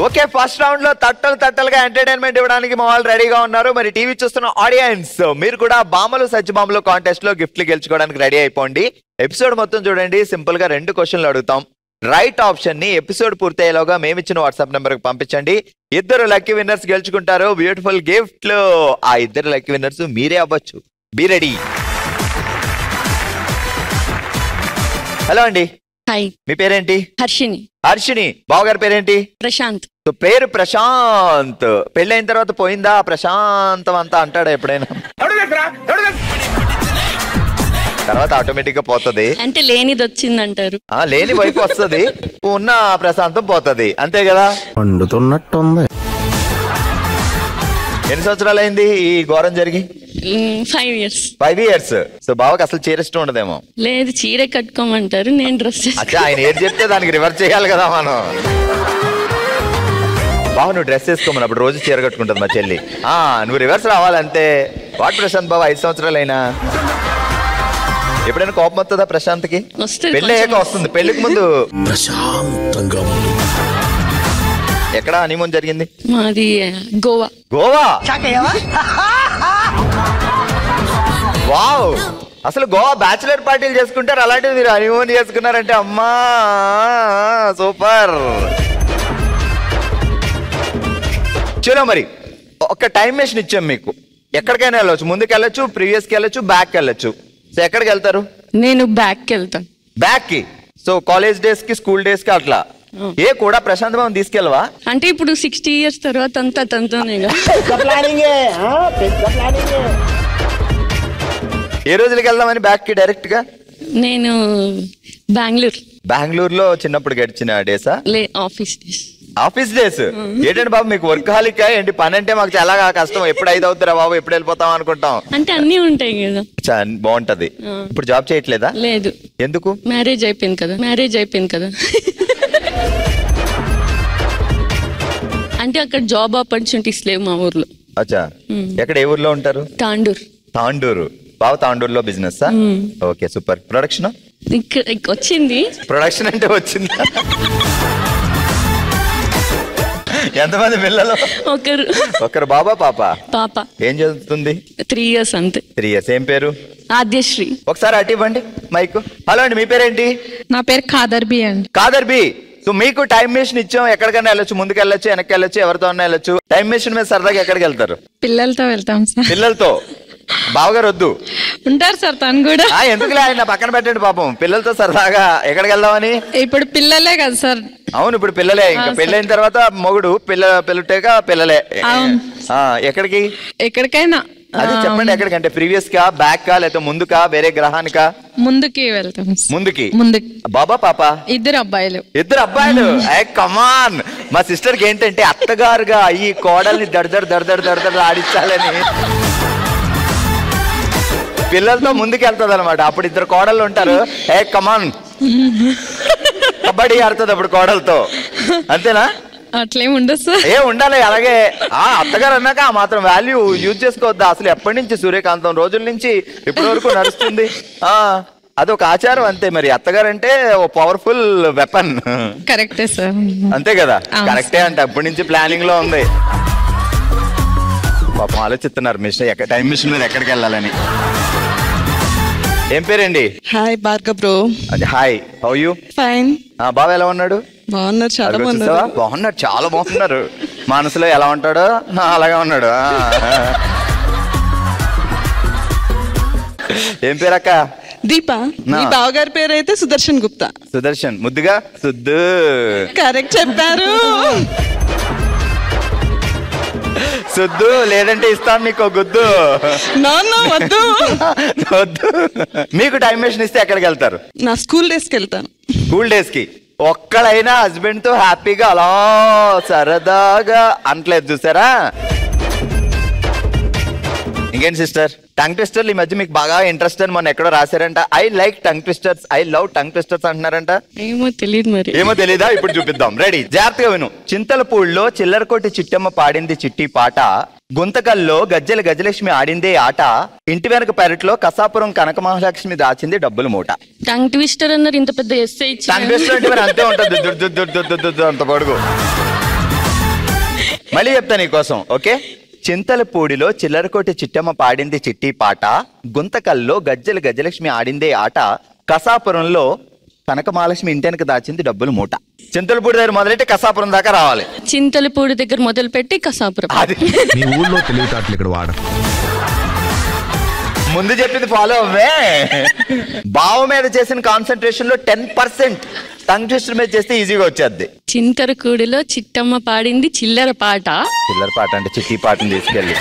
Okay, first round లో తట్టలుగా entertainment ఇవ్వడానికి మా వాళ్ళు రెడీగా ఉన్నారు. మరి టీవీ చూస్తున్న ఆడియన్స్ మీరు కూడా బామలు సజ్జబాంబులు కాంటెస్ట్ లో గిఫ్ట్లు గెలుచుకోవడానికి రెడీ అయిపోండి. ఎపిసోడ్ మొత్తం చూడండి. సింపుల్ గా 2 క్వశ్చన్లు అడుగుతాం. రైట్ ఆప్షన్ ని ఎపిసోడ్ పూర్తయ్యేలోగా మేమిచ్చిన వాట్సాప్ నెంబర్ కి పంపించండి. 2 లక్కీ విన్నర్స్ గెలుచుకుంటారు బ్యూటిఫుల్ గిఫ్ట్లు. ఆ 2 లక్కీ విన్నర్స్ మీరే అవ్వచ్చు. Be ready. హలో అండి. హాయ్, మీ పేరేంటి? హర్షిని. హర్షిని. బావగారి పేరేంటి? ప్రశాంత్. సో పేరు ప్రశాంత్. పెళ్ళైన తర్వాత పోయిందా ప్రశాంతం అంతా అంటాడా ఎప్పుడైనా? తర్వాత ఆటోమేటిక్ గా పోతుంది. అంటే లేనిది వచ్చిందంటారు. లేని వైపు వస్తుంది, ఉన్న ప్రశాంతం పోతుంది, అంతే కదా? వండుతున్నట్టుంది. ఎన్ని సంవత్సరాలు అయింది ఈ ఘోరం జరిగి? 5 years. 5 years. సో బావకి అసలు చీర ఇష్టం ఉండదేమో. లేదు, చీర కట్టుకోమంటారు, నేను డ్రెస్. అచ్చా, ఆయన ఏది చెప్తే దానికి రివర్స్ చేయాలి కదా మనం. బావ నువ్వు డ్రెస్ వేసుకోమని అప్పుడు రోజు చీర కట్టుకుంటుంది మా చెల్లి. నువ్వు రివర్స్ రావాలంతే. వాట్ ప్రశాంత్ బావ 5 సంవత్సరాలు అయినా ఎప్పుడైనా కోపం వస్తుందా ప్రశాంత్కి? పెళ్ళి అయ్యాక వస్తుంది, పెళ్లికి ముందు ప్రశాంతంగా. ఎక్కడ హనీమూన్ జరిగింది? మాది గోవా. గోవా? వావ్, అసలు గోవా బ్యాచిలర్ పార్టీలు చేసుకుంటారు, అలాంటివి మీరు హనీమూన్ చేసుకున్నారంటే అమ్మా సూపర్. చలో మరి ఒక టైం మెషిన్ ఇచ్చాం మీకు. ఎక్కడికైనా వెళ్ళొచ్చు, ముందుకు వెళ్ళొచ్చు, ప్రీవియస్కి వెళ్ళొచ్చు, బ్యాక్కి వెళ్ళొచ్చు. సో ఎక్కడికి వెళ్తారు? నేను బ్యాక్కి వెళ్తాను. బ్యాక్ కి? సో కాలేజ్ డేస్ కి, స్కూల్ డేస్ కి అట్లా. ఏ కూడా ప్రశాంత్ బాబు తీసుకెళ్ళవా? అంటే ఇప్పుడు 60 years తర్వాత అంతా తనతోనే. ఏ రోజులకి వెళ్దామని బ్యాక్ కి డైరెక్ట్ గా? నేను బెంగళూరులో చిన్నప్పుడు గడిచిన డేసా? Office days. ఆఫీస్ డేస్ ఏంటంటే బాబు మీకు వర్క్ హాలిక ఏంటి? పని అంటే మాకు చాలా కష్టం. ఎప్పుడు 5 అవుతారా బాబు, ఎప్పుడు వెళ్ళిపోతాం అనుకుంటాం. అంటే అన్ని ఉంటాయి కదా. బాగుంటది. ఇప్పుడు జాబ్ చేయట్లేదా? లేదు. ఎందుకు? మ్యారేజ్ అయిపోయింది కదా. అంటే అక్కడ జాబ్ ఆపర్చునిటీస్ లేవు మా ఊర్లో. అచ్చా, ఎక్కడ? ఏ ఊర్లో ఉంటారు? తాండూరు. బాబు తాండూరులో బిజినెస్? Okay super. ప్రొడక్షన్ వచ్చింది. ప్రొడక్షన్ అంటే వచ్చింది. ఎంతమంది పిల్లలు? ఒకరు. బాబా పాప ఏం చదువుతుంది? 3 years అంతే. 3 years. ఏం పేరు? ఆద్యశ్రీ. ఒకసారి అటు ఇవ్వండి మైక్. హలో అండి, మీ పేరేంటి? నా పేరు ఖాదర్బీ అండి. ఖాదర్బీ. సో మీకు టైం మెషిన్ ఇచ్చాం, ఎక్కడికైనా వెళ్ళొచ్చు, ముందుకు వెళ్ళొచ్చు, వెనక్కి వెళ్ళొచ్చు, ఎవరితో వెళ్ళొచ్చు. టైం మెషిన్ మీద సరదాగా ఎక్కడికి వెళ్తారు? పిల్లలతో వెళ్తాం సార్. పిల్లలతో? బావగారు వద్దు ఉంటారు సార్ తను కూడా. ఎందుకులే, ఆయన పక్కన పెట్టండి పాపం. పిల్లలతో సరదాగా ఎక్కడికి వెళ్దామని? ఇప్పుడు పిల్లలే కదా సార్. అవును, ఇప్పుడు పిల్లలే. ఇంకా పెళ్ళైన తర్వాత మొగుడు పిల్లటేక పిల్లలే. ఎక్కడికి? ఎక్కడికైనా. అది చెప్పండి, ఎక్కడికంటే ప్రీవియస్ కా, బ్యాక్ కా, లేకపోతే ముందుకా, వేరే గ్రహానికా? ముందుకి వెళ్తాం. ముందుకి. బాబా పాప? 2 అబ్బాయిలు. 2 అబ్బాయిలు. కమాన్. మా సిస్టర్ కి ఏంటంటే అత్తగారుగా ఈ కోడల్ని దడదడ ఆడించాలని పిల్లలతో ముందుకు వెళ్తుంది అనమాట. అప్పుడు 2 కోడళ్ళు ఉంటారు. కమాన్ కబడ్డీ ఆడుతుంది అప్పుడు కోడలతో, అంతేనా? అట్లేం ఉండదు సార్. ఉండాలి అలాగే. అత్తగారు అన్నాక ఆ మాత్రం వాల్యూ యూజ్ చేసుకోవద్దా? అసలు ఎప్పటి నుంచి, సూర్యకాంతం రోజుల నుంచి ఇప్పటి వరకు నడుస్తుంది. అదొక ఆచారం అంతే. మరి అత్తగారు అంటే ఓ పవర్ఫుల్ వెపన్. కరెక్టే సార్. అంతే కదా? కరెక్టే అంటే అప్పటి నుంచి ప్లానింగ్ లో ఉంది. పాపం ఆలోచిస్తున్నారు మిషన్, టైం మిషన్ మీద ఎక్కడికి వెళ్ళాలని. ఏం పేరండి? Hi Bhargav bro. Hi, how you? Fine. బాబా ఎలా ఉన్నాడు? బాగున్నారు, చాలా బాగున్నారు, చాలా బాగున్నారు. మనసులో ఎలా ఉంటాడో అలాగే ఉన్నాడు. ఏం పేరక్క? దీపా. మీ బావగారి పేరు అయితే సుదర్శన్ గుప్తా. సుదర్శన్, ముద్దుగా సుద్దు. కరెక్ట్ చెప్పారు. సుద్దు, లేదంటే ఇస్తాను నీకు గుద్దు. వద్దు. మీకు టైం మెషిన్ ఇస్తే ఎక్కడికి వెళ్తారు? నా స్కూల్ డేస్ కి వెళ్తాను. స్కూల్ డేస్ కి ఒక్కడైనా హస్బెండ్ తో హ్యాపీగా అలా సరదాగా అంటలేదు చూసారా? ఇంకేంటి సిస్టర్, టంగ్ ట్విస్టర్లు ఈ మధ్య మీకు బాగా ఇంట్రెస్ట్ అని మొన్న ఎక్కడో రాశారంట. I like tongue twisters, I love tongue twisters అంటున్నారంట. ఏమో తెలియదు. మరి ఏమో తెలీదా? ఇప్పుడు చూపిద్దాం, రెడీ? జాగ్రత్తగా విను. చింతలపూడిలో చిల్లరకోటి చిట్టమ్మ పాడింది చిట్టి పాట, గుంతకల్లో గజలక్ష్మి ఆడిందే ఆట, ఇంటి వెనక పెరట్లో కసాపురం కనక మహాలక్ష్మి దాచింది డబ్బుల మూట. టంగ్ ట్విస్టర్ అన్నారు, ఇంత పెద్ద ఎస్సే టంగ్ ట్విస్టర్ అంటే మరి అంతే ఉంటుంది, అంత పొడుగు. మళ్ళీ చెప్తా నీకోసం, ఓకే? చింతలపూడిలో చిల్లరకోటి చిట్టమ్మ పాడింది చిట్టి పాట, గుంతకల్లో గజ్జల గజలక్ష్మి ఆడిందే ఆట, కసాపురంలో కనకమహాలక్ష్మి ఇంటెనక దాచింది డబ్బులు మూట. చింతలపూడి దగ్గర మొదలెట్టి కసాపురం దాకా రావాలి. చింతలపూడి దగ్గర మొదలుపెట్టి కసాపురం. అది మీ ఊళ్ళో తెలివితేటలు ఇక్కడ వాడ. ముందు చెప్పింది ఫాలో అవ్వే. బావ మీద చేసిన కాన్సన్ట్రేషన్ లో 10% టంగ్ ట్విస్టర్ మీద చేస్తే ఈజీగా వచ్చేద్ది. చింతలపూడిలో చిట్టమ్మ పాడింది చిల్లర పాట. చిల్లర పాట అంటే చిట్టి పాటను తీసుకెళ్ళి